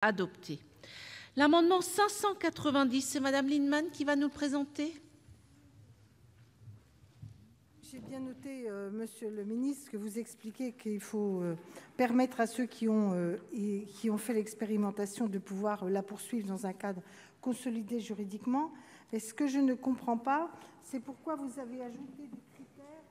Adopté. L'amendement 590, c'est Madame Lienemann qui va nous le présenter. J'ai bien noté, Monsieur le ministre, que vous expliquez qu'il faut permettre à ceux qui ont fait l'expérimentation de pouvoir la poursuivre dans un cadre consolidé juridiquement. Mais ce que je ne comprends pas, c'est pourquoi vous avez ajouté des critères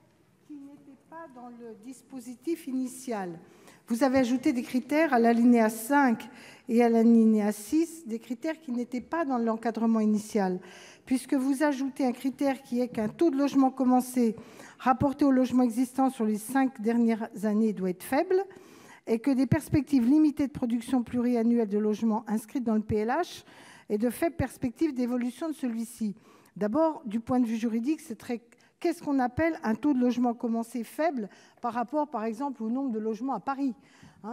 qui n'étaient pas dans le dispositif initial. Vous avez ajouté des critères à l'alinéa 5 et à l'alinéa 6, des critères qui n'étaient pas dans l'encadrement initial, puisque vous ajoutez un critère qui est qu'un taux de logement commencé rapporté au logement existant sur les 5 dernières années doit être faible et que des perspectives limitées de production pluriannuelle de logements inscrites dans le PLH et de faibles perspectives d'évolution de celui-ci. D'abord, du point de vue juridique, c'est très... Qu'est-ce qu'on appelle un taux de logement commencé faible par rapport, par exemple, au nombre de logements à Paris ?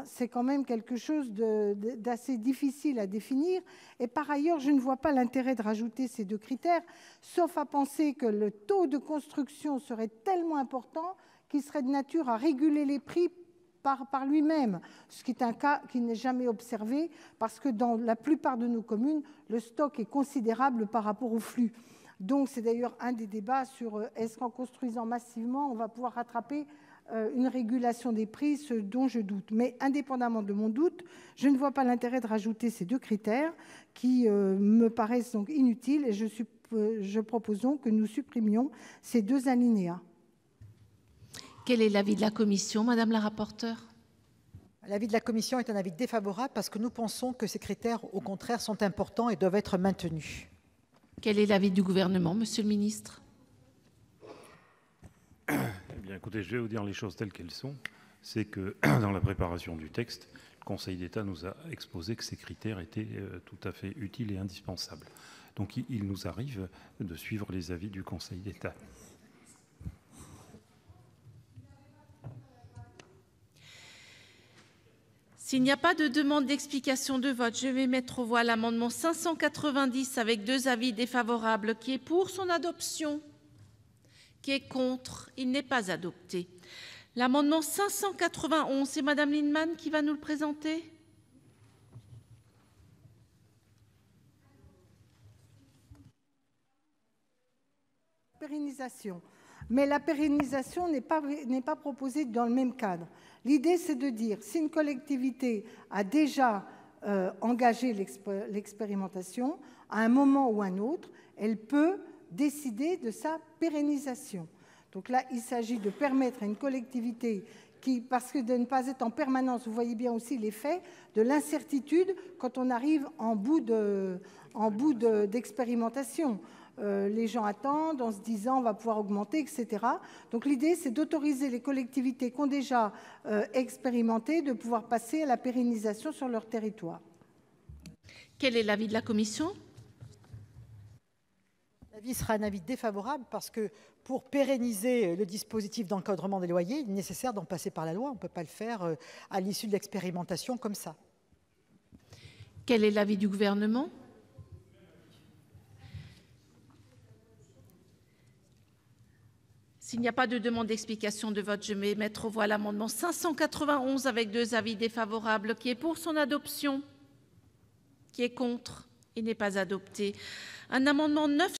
C'est quand même quelque chose d'assez difficile à définir. Et par ailleurs, je ne vois pas l'intérêt de rajouter ces deux critères, sauf à penser que le taux de construction serait tellement important qu'il serait de nature à réguler les prix par lui-même, ce qui est un cas qui n'est jamais observé, parce que dans la plupart de nos communes, le stock est considérable par rapport au flux. Donc, c'est d'ailleurs un des débats sur est-ce qu'en construisant massivement, on va pouvoir rattraper une régulation des prix, ce dont je doute. Mais indépendamment de mon doute, je ne vois pas l'intérêt de rajouter ces deux critères qui me paraissent donc inutiles et je propose donc que nous supprimions ces deux alinéas. Quel est l'avis de la commission, Madame la rapporteure ? L'avis de la commission est un avis défavorable parce que nous pensons que ces critères, au contraire, sont importants et doivent être maintenus. Quel est l'avis du gouvernement, Monsieur le ministre ? Eh bien, écoutez, je vais vous dire les choses telles qu'elles sont. C'est que dans la préparation du texte, le Conseil d'État nous a exposé que ces critères étaient tout à fait utiles et indispensables. Donc, il nous arrive de suivre les avis du Conseil d'État. S'il n'y a pas de demande d'explication de vote, je vais mettre aux voix l'amendement 590 avec deux avis défavorables. Qui est pour son adoption ? Qui est contre ? Il n'est pas adopté. L'amendement 591, c'est Madame Lienemann qui va nous le présenter. Pérennisation. Mais la pérennisation n'est pas proposée dans le même cadre. L'idée, c'est de dire, si une collectivité a déjà engagé l'expérimentation, à un moment ou un autre, elle peut décider de sa pérennisation. Donc là, il s'agit de permettre à une collectivité qui, parce que de ne pas être en permanence, vous voyez bien aussi l'effet de l'incertitude quand on arrive en bout d'expérimentation. Les gens attendent en se disant on va pouvoir augmenter, etc. Donc l'idée, c'est d'autoriser les collectivités qui ont déjà expérimenté de pouvoir passer à la pérennisation sur leur territoire. Quel est l'avis de la commission ? L'avis sera un avis défavorable parce que pour pérenniser le dispositif d'encadrement des loyers, il est nécessaire d'en passer par la loi. On ne peut pas le faire à l'issue de l'expérimentation comme ça. Quel est l'avis du gouvernement ? S'il n'y a pas de demande d'explication de vote, je vais mettre aux voix l'amendement 591 avec deux avis défavorables. Qui est pour son adoption ? Qui est contre ? Il n'est pas adopté. Un amendement 9